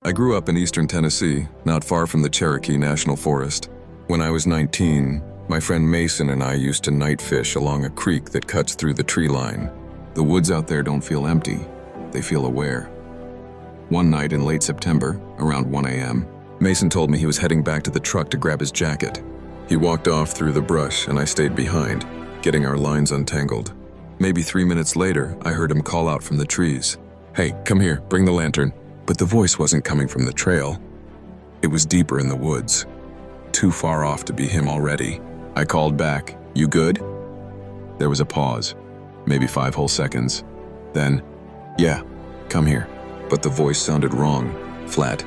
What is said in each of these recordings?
I grew up in eastern Tennessee, not far from the Cherokee National Forest. When I was 19, my friend Mason and I used to night fish along a creek that cuts through the tree line. The woods out there don't feel empty, they feel aware. One night in late September, around 1 a.m., Mason told me he was heading back to the truck to grab his jacket. He walked off through the brush and I stayed behind, getting our lines untangled. Maybe 3 minutes later, I heard him call out from the trees. "Hey, come here, bring the lantern." But the voice wasn't coming from the trail. It was deeper in the woods. Too far off to be him already. I called back, "You good?" There was a pause, maybe 5 whole seconds. Then, "Yeah, come here." But the voice sounded wrong, flat,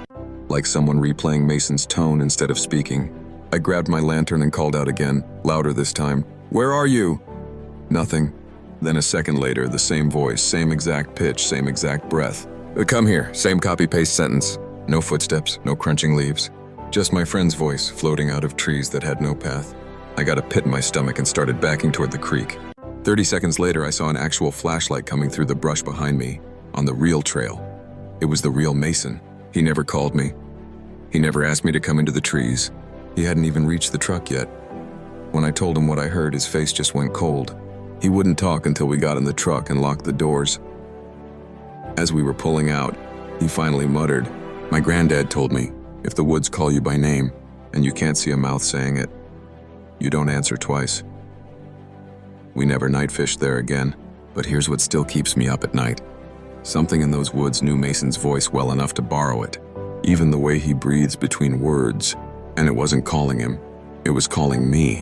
like someone replaying Mason's tone instead of speaking. I grabbed my lantern and called out again, louder this time. "Where are you?" Nothing. Then a second later, the same voice, same exact pitch, same exact breath. "Come here," same copy-paste sentence. No footsteps, no crunching leaves. Just my friend's voice floating out of trees that had no path. I got a pit in my stomach and started backing toward the creek. 30 seconds later, I saw an actual flashlight coming through the brush behind me, on the real trail. It was the real Mason. He never called me. He never asked me to come into the trees. He hadn't even reached the truck yet. When I told him what I heard, his face just went cold. He wouldn't talk until we got in the truck and locked the doors. As we were pulling out, he finally muttered, "My granddad told me, if the woods call you by name, and you can't see a mouth saying it, you don't answer twice." We never night fished there again, but here's what still keeps me up at night. Something in those woods knew Mason's voice well enough to borrow it. Even the way he breathes between words, and it wasn't calling him, it was calling me.